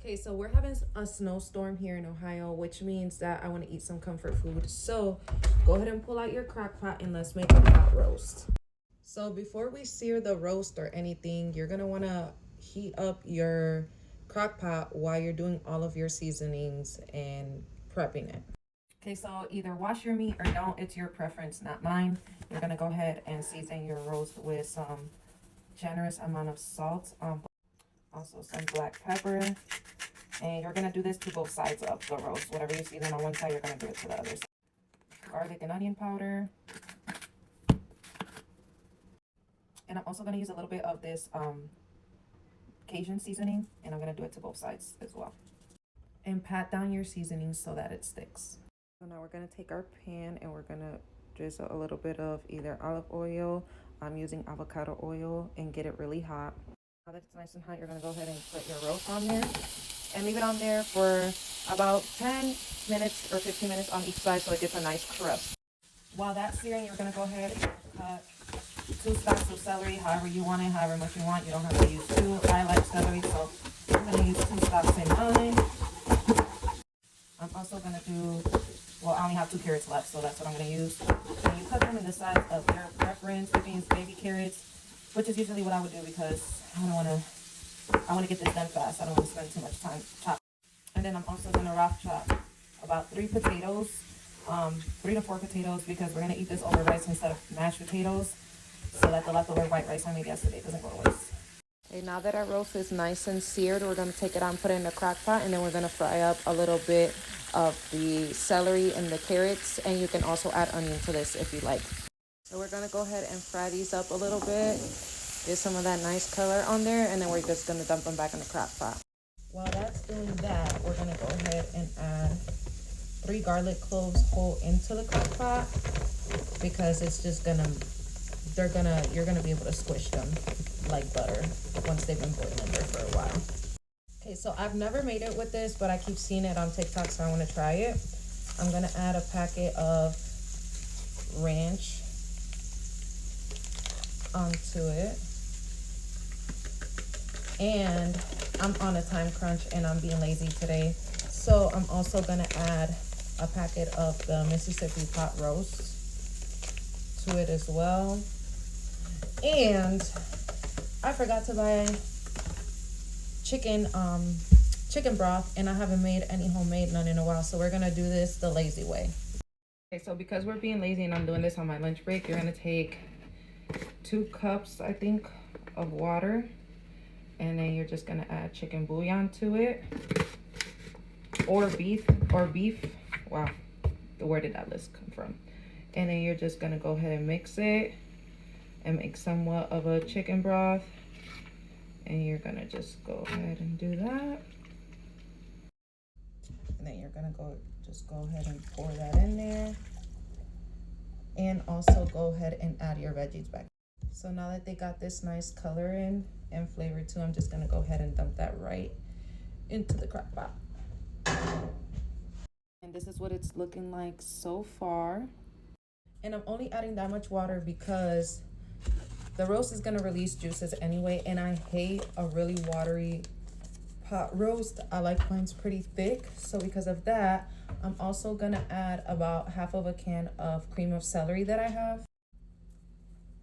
Okay, so we're having a snowstorm here in Ohio, which means that I want to eat some comfort food. So go ahead and pull out your crock pot and let's make a pot roast. So before we sear the roast or anything, you're going to want to heat up your crock pot while you're doing all of your seasonings and prepping it. Okay, so either wash your meat or don't. It's your preference, not mine. You're going to go ahead and season your roast with some generous amount of salt, also some black pepper. And you're gonna do this to both sides of the roast. Whatever you season on one side, you're gonna do it to the other side. Garlic and onion powder. And I'm also gonna use a little bit of this Cajun seasoning, and I'm gonna do it to both sides as well. And pat down your seasoning so that it sticks. So now we're gonna take our pan and we're gonna drizzle a little bit of either olive oil. I'm using avocado oil and get it really hot. Now that it's nice and hot, you're gonna go ahead and put your roast on there and leave it on there for about 10 minutes or 15 minutes on each side so it gets a nice crust. While that's searing, you're gonna go ahead and cut 2 stalks of celery, however you want it, however much you want. You don't have to use 2. I like celery, so I'm gonna use 2 stalks in mine. I'm also gonna do, well, I only have 2 carrots left, so that's what I'm gonna use. And you cut them in the size of your preference. You can use baby carrots, which is usually what I would do because I want to get this done fast. I don't want to spend too much time chopping. And then I'm also going to rough chop about 3 potatoes, 3 to 4 potatoes, because we're going to eat this over rice instead of mashed potatoes, so that the leftover white rice I made yesterday doesn't go to waste. Okay, now that our roast is nice and seared, we're going to take it out and put it in the crock pot, and then we're going to fry up a little bit of the celery and the carrots, and you can also add onion to this if you like. So we're going to go ahead and fry these up a little bit. Get some of that nice color on there, and then we're just going to dump them back in the crock pot. While that's doing that, we're going to go ahead and add 3 garlic cloves whole into the crock pot, because it's just going to, you're going to be able to squish them like butter once they've been boiling there for a while. Okay, so I've never made it with this, but I keep seeing it on TikTok, so I want to try it. I'm going to add a packet of ranch onto it. And I'm on a time crunch and I'm being lazy today, so I'm also gonna add a packet of the Mississippi pot roast to it as well. And I forgot to buy chicken broth, and I haven't made any homemade none in a while, so we're gonna do this the lazy way. Okay, so because we're being lazy and I'm doing this on my lunch break, you're gonna take 2 cups, I think, of water. And then you're just gonna add chicken bouillon to it, or beef. Wow, where did that list come from? And then you're just gonna go ahead and mix it and make somewhat of a chicken broth. And you're gonna just go ahead and do that. And then you're gonna go ahead and pour that in there. And also go ahead and add your veggies back. So now that they got this nice color in and flavor too, I'm just gonna go ahead and dump that right into the crock pot. And this is what it's looking like so far. And I'm only adding that much water because the roast is gonna release juices anyway, and I hate a really watery pot roast. I like mine's pretty thick, so because of that, I'm also gonna add about half of a can of cream of celery that I have.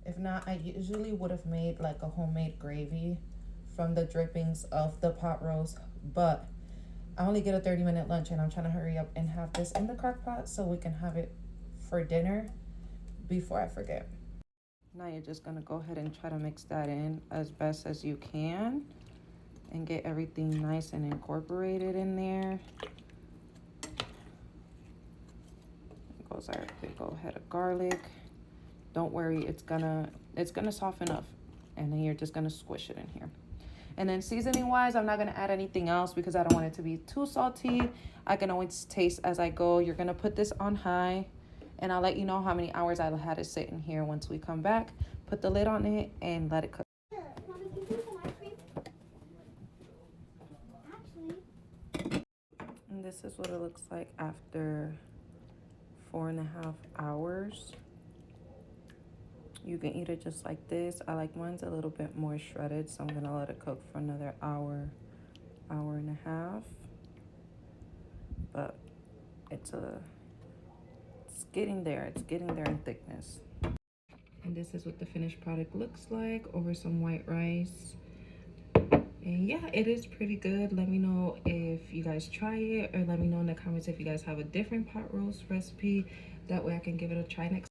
If not, I usually would have made like a homemade gravy from the drippings of the pot roast, but I only get a 30-minute lunch and I'm trying to hurry up and have this in the crock pot so we can have it for dinner before I forget. Now you're just gonna go ahead and try to mix that in as best as you can and get everything nice and incorporated in there. Goes our big old head of garlic. Don't worry, it's gonna soften up, and then you're just gonna squish it in here. And then seasoning wise, I'm not gonna add anything else because I don't want it to be too salty. I can always taste as I go. You're gonna put this on high, and I'll let you know how many hours I've had it sit in here once we come back. Put the lid on it and let it cook. Mommy, can you do some ice cream? Actually. And this is what it looks like after 4.5 hours. You can eat it just like this. I like mine's a little bit more shredded, so I'm gonna let it cook for another hour hour and a half, but it's getting there. It's getting there in thickness. And this is what the finished product looks like over some white rice. And yeah, it is pretty good. Let me know if you guys try it, or let me know in the comments if you guys have a different pot roast recipe. That way I can give it a try next